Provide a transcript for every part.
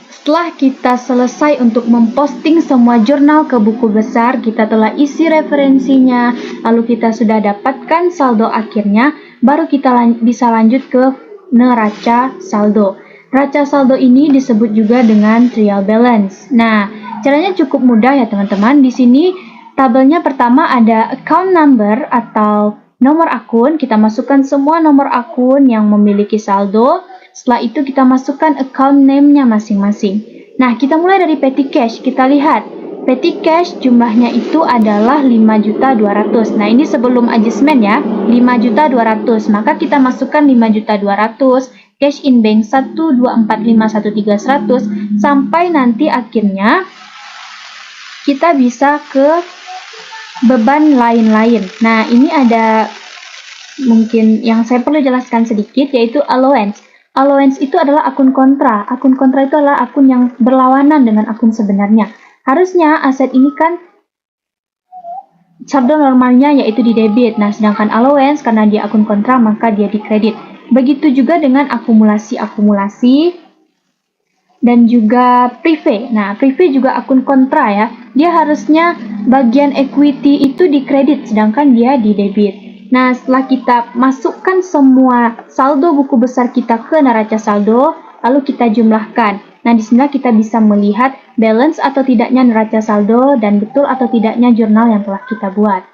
setelah kita selesai untuk memposting semua jurnal ke buku besar, kita telah isi referensinya, lalu kita sudah dapatkan saldo akhirnya, baru kita bisa lanjut ke neraca saldo. Neraca saldo ini disebut juga dengan trial balance. Nah, caranya cukup mudah ya teman-teman. Di sini tabelnya pertama ada account number atau nomor akun. Kita masukkan semua nomor akun yang memiliki saldo. Setelah itu kita masukkan account name-nya masing-masing. Nah, kita mulai dari petty cash. Kita lihat, petty cash jumlahnya itu adalah 5.200.000. Nah, ini sebelum adjustment ya, 5.200.000. Maka kita masukkan 5.200.000, cash in bank 124513100 sampai nanti akhirnya kita bisa ke beban lain-lain. Nah, ini ada mungkin yang saya perlu jelaskan sedikit, yaitu allowance. Allowance itu adalah akun kontra. Akun kontra itu adalah akun yang berlawanan dengan akun sebenarnya. Harusnya aset ini kan saldo normalnya yaitu di debit. Nah, sedangkan allowance karena dia akun kontra maka dia di kredit. Begitu juga dengan akumulasi dan juga prive. Nah, prive juga akun kontra ya. Dia harusnya bagian equity itu di kredit sedangkan dia di debit. Nah, setelah kita masukkan semua saldo buku besar kita ke neraca saldo, lalu kita jumlahkan. Nah, di sini kita bisa melihat balance atau tidaknya neraca saldo dan betul atau tidaknya jurnal yang telah kita buat.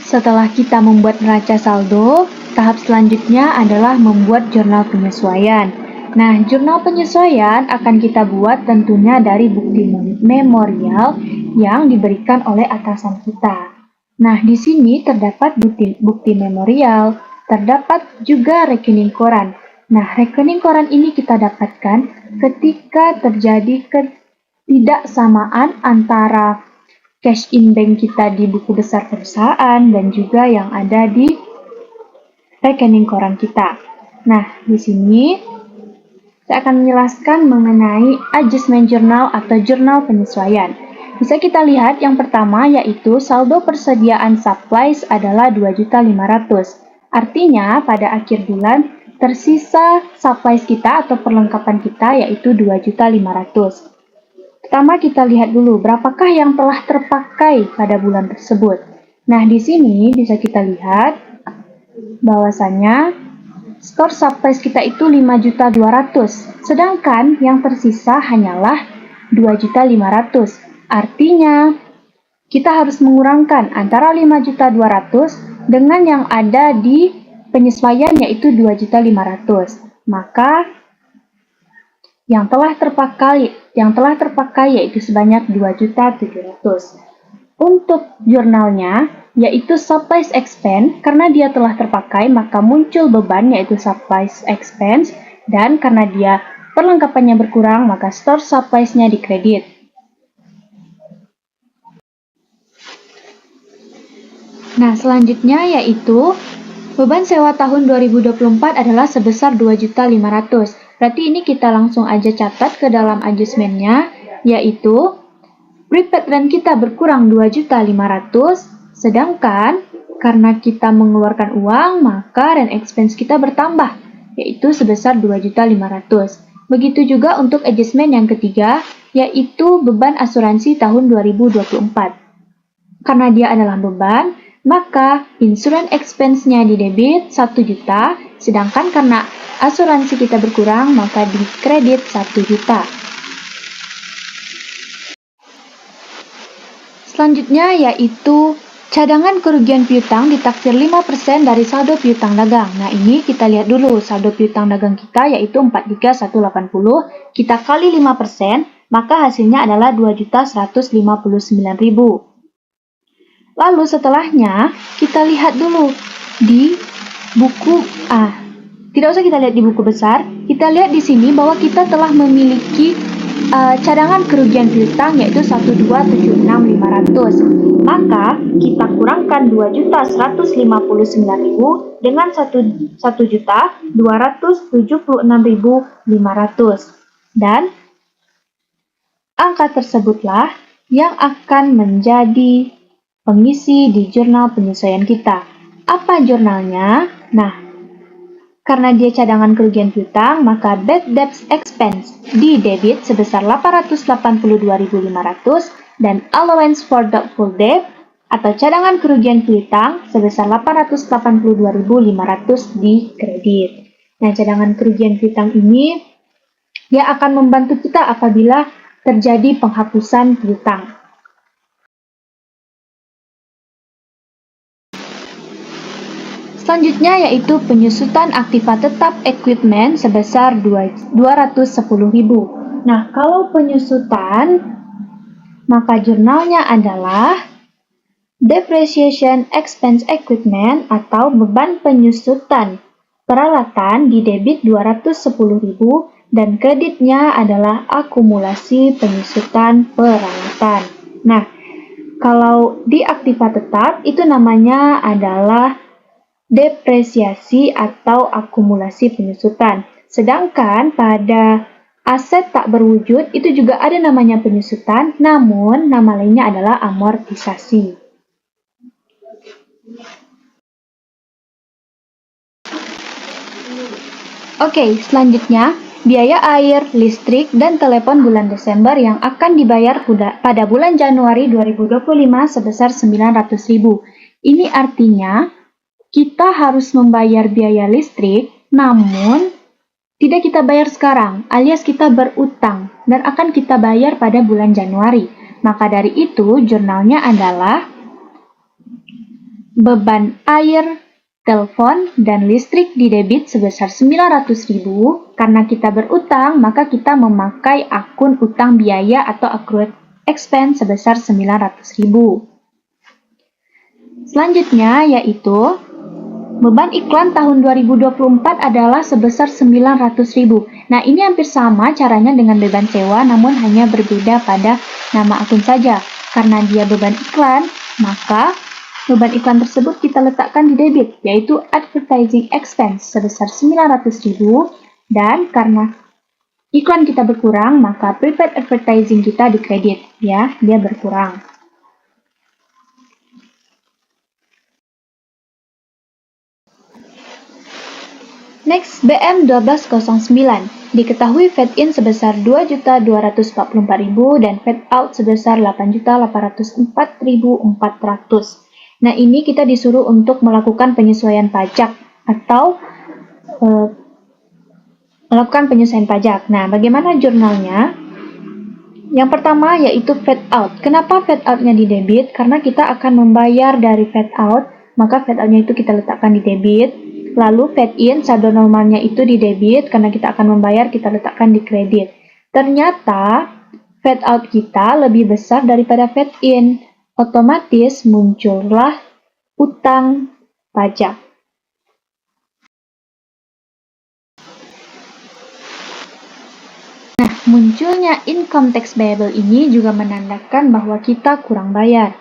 Setelah kita membuat neraca saldo, tahap selanjutnya adalah membuat jurnal penyesuaian. Nah, jurnal penyesuaian akan kita buat tentunya dari bukti memorial yang diberikan oleh atasan kita. Nah, di sini terdapat bukti memorial, terdapat juga rekening koran. Nah, rekening koran ini kita dapatkan ketika terjadi ketidaksamaan antara cash in bank kita di buku besar perusahaan dan juga yang ada di rekening koran kita. Nah, di sini saya akan menjelaskan mengenai adjustment journal atau jurnal penyesuaian. Bisa kita lihat yang pertama yaitu saldo persediaan supplies adalah 2.500.000. Artinya pada akhir bulan tersisa supplies kita atau perlengkapan kita yaitu 2.500.000. Pertama kita lihat dulu berapakah yang telah terpakai pada bulan tersebut. Nah, di sini bisa kita lihat bahwasanya skor supplies kita itu 5.200.000, sedangkan yang tersisa hanyalah 2.500.000. Artinya, kita harus mengurangkan antara 5.200.000 dengan yang ada di penyesuaian yaitu 2.500.000. Maka yang telah terpakai yaitu sebanyak 2.700.000. Untuk jurnalnya yaitu supplies expense, karena dia telah terpakai maka muncul beban yaitu supplies expense, dan karena dia perlengkapannya berkurang maka store supplies-nya dikredit. Nah, selanjutnya yaitu beban sewa tahun 2024 adalah sebesar 2.500.000. Berarti ini kita langsung aja catat ke dalam adjustment-nya, yaitu prepaid rent kita berkurang 2.500.000, sedangkan karena kita mengeluarkan uang, maka rent expense kita bertambah, yaitu sebesar 2.500.000. Begitu juga untuk adjustment yang ketiga, yaitu beban asuransi tahun 2024. Karena dia adalah beban, maka insurance expense-nya di debit 1 juta, sedangkan karena asuransi kita berkurang, maka di kredit 1 juta. Selanjutnya yaitu cadangan kerugian piutang ditaksir 5% dari saldo piutang dagang. Nah, ini kita lihat dulu saldo piutang dagang kita yaitu 43.180, kita kali 5%, maka hasilnya adalah 2.159.000. Lalu setelahnya kita lihat dulu di buku tidak usah kita lihat di buku besar, kita lihat di sini bahwa kita telah memiliki cadangan kerugian piutang yaitu 1.276.500. Maka kita kurangkan 2.159.000 dengan 1.276.500, dan angka tersebutlah yang akan menjadi pengisi di jurnal penyesuaian kita. Apa jurnalnya? Nah, karena dia cadangan kerugian piutang, maka bad debts expense di debit sebesar 882.500 dan allowance for doubtful debt atau cadangan kerugian piutang sebesar 882.500 di kredit. Nah, cadangan kerugian piutang ini dia akan membantu kita apabila terjadi penghapusan piutang. Selanjutnya yaitu penyusutan aktiva tetap equipment sebesar 210.000. Nah, kalau penyusutan, maka jurnalnya adalah depreciation expense equipment atau beban penyusutan peralatan di debit 210.000 dan kreditnya adalah akumulasi penyusutan peralatan. Nah, kalau di aktiva tetap itu namanya adalah depresiasi atau akumulasi penyusutan. Sedangkan pada aset tak berwujud itu juga ada namanya penyusutan, namun nama lainnya adalah amortisasi. Oke, selanjutnya biaya air, listrik, dan telepon bulan Desember yang akan dibayar pada bulan Januari 2025 sebesar 900.000. Ini artinya kita harus membayar biaya listrik, namun tidak kita bayar sekarang, alias kita berutang dan akan kita bayar pada bulan Januari. Maka dari itu, jurnalnya adalah beban air, telepon, dan listrik di debit sebesar 900.000. Karena kita berutang, maka kita memakai akun utang biaya atau accrued expense sebesar 900.000. Selanjutnya yaitu beban iklan tahun 2024 adalah sebesar 900.000. Nah, ini hampir sama caranya dengan beban sewa, namun hanya berbeda pada nama akun saja. Karena dia beban iklan, maka beban iklan tersebut kita letakkan di debit, yaitu advertising expense sebesar 900.000. Dan karena iklan kita berkurang, maka prepaid advertising kita di kredit, ya, dia berkurang. Next, BM 1209. Diketahui fed-in sebesar 2.244.000 dan fed-out sebesar 8.804.400. Nah, ini kita disuruh untuk melakukan penyesuaian pajak atau melakukan penyesuaian pajak. Nah, bagaimana jurnalnya? Yang pertama yaitu fed-out. Kenapa fed-out-nya di debit? Karena kita akan membayar dari fed-out, maka fed-out-nya itu kita letakkan di debit. Lalu fed-in, saldo normalnya itu di debit, karena kita akan membayar, kita letakkan di kredit. Ternyata, fed-out kita lebih besar daripada fed-in. Otomatis muncullah utang pajak. Nah, munculnya income tax payable ini juga menandakan bahwa kita kurang bayar.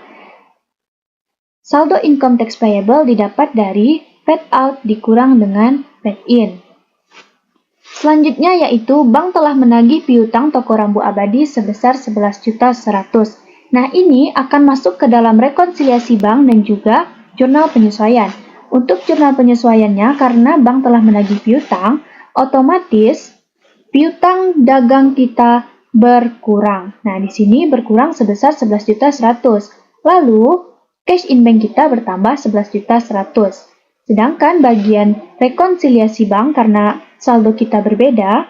Saldo income tax payable didapat dari fed-out dikurang dengan fed-in. Selanjutnya yaitu bank telah menagih piutang toko rambu abadi sebesar 11.100.000. Nah, ini akan masuk ke dalam rekonsiliasi bank dan juga jurnal penyesuaian. Untuk jurnal penyesuaiannya, karena bank telah menagih piutang, otomatis piutang dagang kita berkurang. Nah, di sini berkurang sebesar 11.100.000. Lalu, cash in bank kita bertambah 11.100.000. Sedangkan bagian rekonsiliasi bank karena saldo kita berbeda,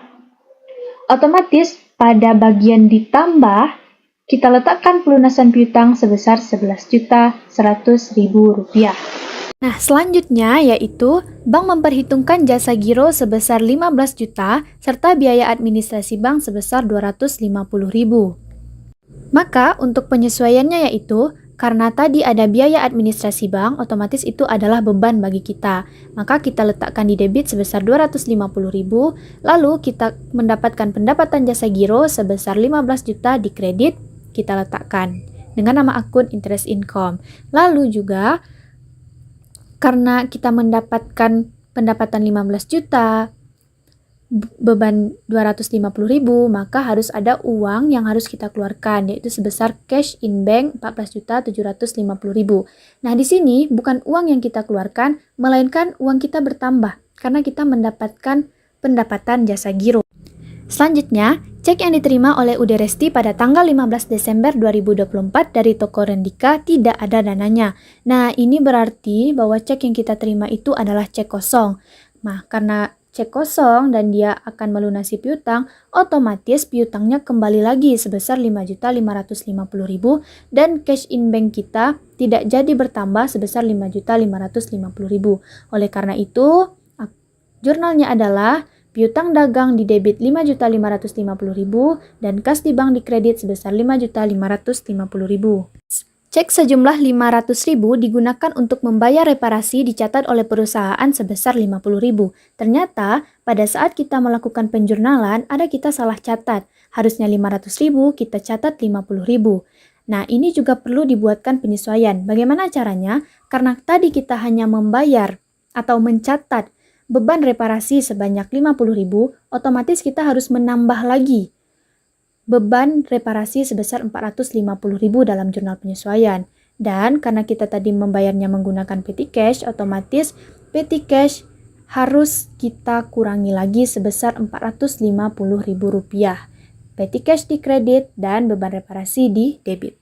otomatis pada bagian ditambah, kita letakkan pelunasan piutang sebesar Rp11.100.000. Nah, selanjutnya yaitu bank memperhitungkan jasa giro sebesar 15 juta serta biaya administrasi bank sebesar 250.000. Maka untuk penyesuaiannya yaitu karena tadi ada biaya administrasi bank, otomatis itu adalah beban bagi kita. Maka kita letakkan di debit sebesar 250.000, lalu kita mendapatkan pendapatan jasa giro sebesar 15 juta di kredit, kita letakkan dengan nama akun interest income. Lalu juga karena kita mendapatkan pendapatan 15 juta, beban 250.000, maka harus ada uang yang harus kita keluarkan, yaitu sebesar cash in bank 14.750.000. Nah, di sini bukan uang yang kita keluarkan, melainkan uang kita bertambah. karena kita mendapatkan pendapatan jasa giro. Selanjutnya, cek yang diterima oleh Uderesti pada tanggal 15 Desember 2024 dari toko Rendika tidak ada dananya. Nah, ini berarti bahwa cek yang kita terima itu adalah cek kosong. Nah, karena cek kosong dan dia akan melunasi piutang, otomatis piutangnya kembali lagi sebesar 5.550.000 dan cash in bank kita tidak jadi bertambah sebesar 5.550.000. Oleh karena itu, jurnalnya adalah piutang dagang di debit 5.550.000 dan kas di bank dikredit sebesar 5.550.000. Cek sejumlah 500.000 digunakan untuk membayar reparasi dicatat oleh perusahaan sebesar 50.000. Ternyata pada saat kita melakukan penjurnalan ada kita salah catat. Harusnya 500.000 kita catat 50.000. Nah, ini juga perlu dibuatkan penyesuaian. Bagaimana caranya? Karena tadi kita hanya membayar atau mencatat beban reparasi sebanyak 50.000, otomatis kita harus menambah lagi beban reparasi sebesar 450.000 dalam jurnal penyesuaian. Dan karena kita tadi membayarnya menggunakan petty cash, otomatis petty cash harus kita kurangi lagi sebesar 450.000 rupiah. Petty cash di kredit dan beban reparasi di debit.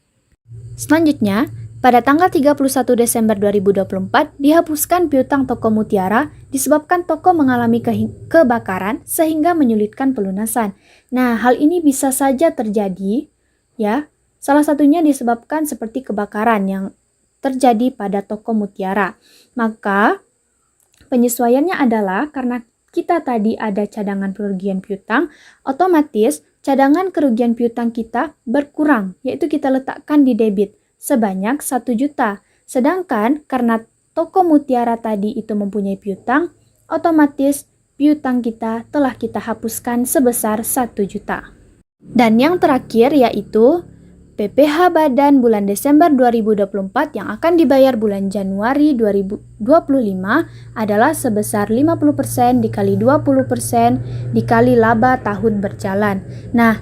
Selanjutnya, pada tanggal 31 Desember 2024, dihapuskan piutang toko Mutiara disebabkan toko mengalami kebakaran sehingga menyulitkan pelunasan. Nah, hal ini bisa saja terjadi, ya. Salah satunya disebabkan seperti kebakaran yang terjadi pada toko Mutiara. Maka, penyesuaiannya adalah karena kita tadi ada cadangan kerugian piutang, otomatis cadangan kerugian piutang kita berkurang, yaitu kita letakkan di debit sebanyak 1 juta. Sedangkan karena toko Mutiara tadi itu mempunyai piutang, otomatis piutang kita telah kita hapuskan sebesar 1 juta. Dan yang terakhir yaitu PPh badan bulan Desember 2024 yang akan dibayar bulan Januari 2025 adalah sebesar 50% dikali 20% dikali laba tahun berjalan. Nah,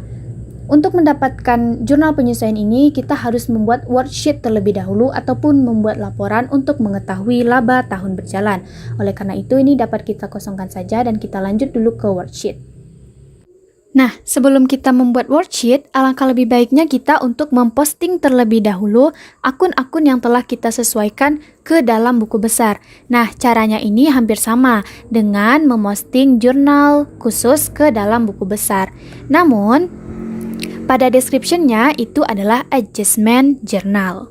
untuk mendapatkan jurnal penyesuaian ini, kita harus membuat worksheet terlebih dahulu ataupun membuat laporan untuk mengetahui laba tahun berjalan. Oleh karena itu, ini dapat kita kosongkan saja dan kita lanjut dulu ke worksheet. Nah, sebelum kita membuat worksheet, alangkah lebih baiknya kita untuk memposting terlebih dahulu akun-akun yang telah kita sesuaikan ke dalam buku besar. Nah, caranya ini hampir sama dengan memposting jurnal khusus ke dalam buku besar. Namun, pada description-nya itu adalah adjustment journal.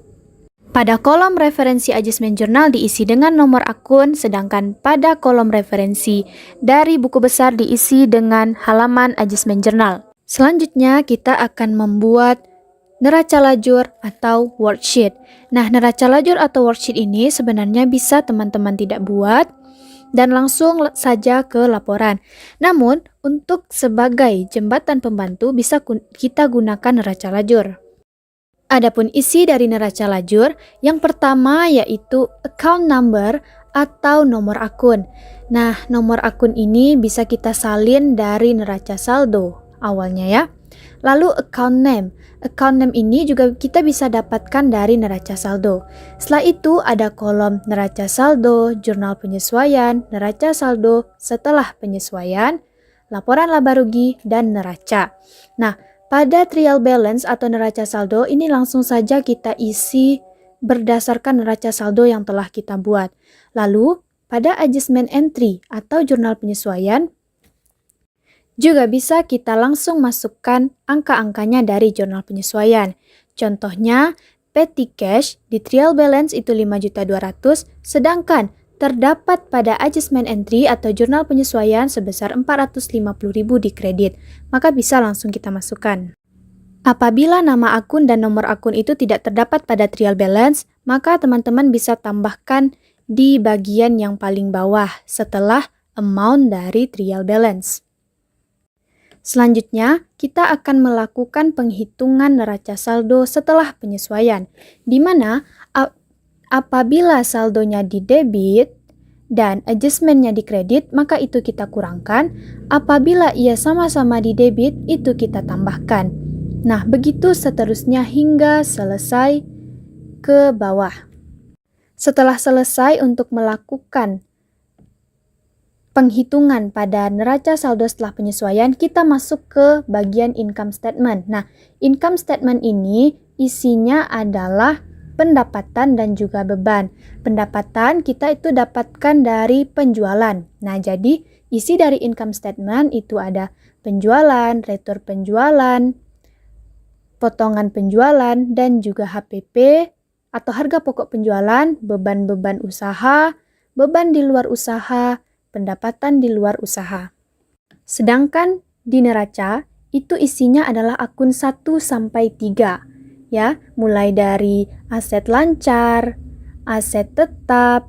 Pada kolom referensi adjustment journal diisi dengan nomor akun, sedangkan pada kolom referensi dari buku besar diisi dengan halaman adjustment journal. Selanjutnya kita akan membuat neraca lajur atau worksheet. Nah, neraca lajur atau worksheet ini sebenarnya bisa teman-teman tidak buat dan langsung saja ke laporan. Namun, untuk sebagai jembatan pembantu bisa kita gunakan neraca lajur. Adapun isi dari neraca lajur, yang pertama yaitu account number atau nomor akun. Nah, nomor akun ini bisa kita salin dari neraca saldo awalnya ya. Lalu account name. Account name ini juga kita bisa dapatkan dari neraca saldo. Setelah itu ada kolom neraca saldo, jurnal penyesuaian, neraca saldo setelah penyesuaian, laporan laba rugi, dan neraca. Nah, pada trial balance atau neraca saldo ini langsung saja kita isi berdasarkan neraca saldo yang telah kita buat. Lalu, pada adjustment entry atau jurnal penyesuaian, juga bisa kita langsung masukkan angka-angkanya dari jurnal penyesuaian. Contohnya, petty cash di trial balance itu 5.200.000, sedangkan terdapat pada adjustment entry atau jurnal penyesuaian sebesar 450.000 di kredit, maka bisa langsung kita masukkan. Apabila nama akun dan nomor akun itu tidak terdapat pada trial balance, maka teman-teman bisa tambahkan di bagian yang paling bawah setelah amount dari trial balance. Selanjutnya, kita akan melakukan penghitungan neraca saldo setelah penyesuaian, di mana apabila saldonya di debit dan adjustmentnya di kredit, maka itu kita kurangkan. Apabila ia sama-sama di debit, itu kita tambahkan. Nah, begitu seterusnya hingga selesai ke bawah. Setelah selesai untuk melakukan penghitungan pada neraca saldo setelah penyesuaian, kita masuk ke bagian income statement. Nah, income statement ini isinya adalah pendapatan dan juga beban. Pendapatan kita itu dapatkan dari penjualan. Nah, jadi isi dari income statement itu ada penjualan, retur penjualan, potongan penjualan, dan juga HPP atau harga pokok penjualan, beban-beban usaha, beban di luar usaha, pendapatan di luar usaha. Sedangkan di neraca itu isinya adalah akun 1 sampai 3, ya, mulai dari aset lancar, aset tetap,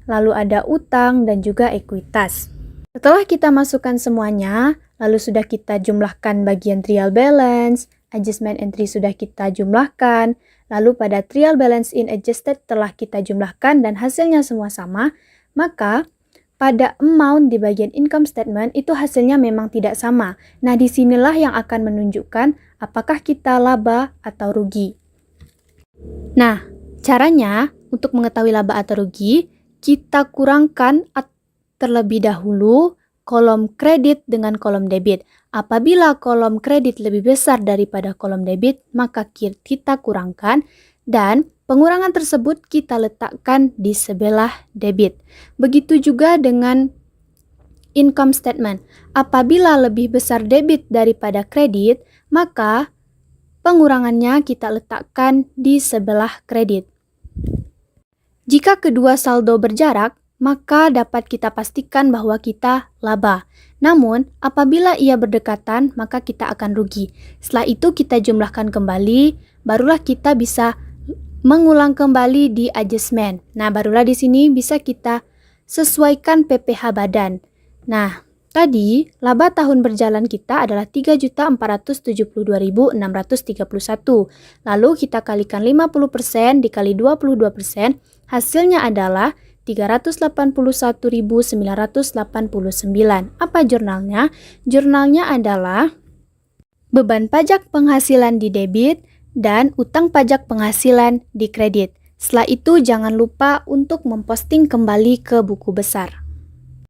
lalu ada utang dan juga ekuitas. Setelah kita masukkan semuanya, lalu sudah kita jumlahkan bagian trial balance, adjustment entry sudah kita jumlahkan, lalu pada trial balance in adjusted telah kita jumlahkan dan hasilnya semua sama, maka pada amount di bagian income statement itu hasilnya memang tidak sama. Nah, disinilah yang akan menunjukkan apakah kita laba atau rugi. Nah, caranya untuk mengetahui laba atau rugi, kita kurangkan terlebih dahulu kolom kredit dengan kolom debit. Apabila kolom kredit lebih besar daripada kolom debit, maka kita kurangkan dan pengurangan tersebut kita letakkan di sebelah debit. Begitu juga dengan income statement. Apabila lebih besar debit daripada kredit, maka pengurangannya kita letakkan di sebelah kredit. Jika kedua saldo berjarak, maka dapat kita pastikan bahwa kita laba. Namun, apabila ia berdekatan, maka kita akan rugi. Setelah itu kita jumlahkan kembali, barulah kita bisa mengulang kembali di adjustment. Nah, barulah di sini bisa kita sesuaikan PPh badan. Nah, tadi laba tahun berjalan kita adalah 3.472.631. Lalu kita kalikan 50% dikali 22%, hasilnya adalah 381.989. Apa jurnalnya? Jurnalnya adalah beban pajak penghasilan di debit dan utang pajak penghasilan di kredit. Setelah itu jangan lupa untuk memposting kembali ke buku besar.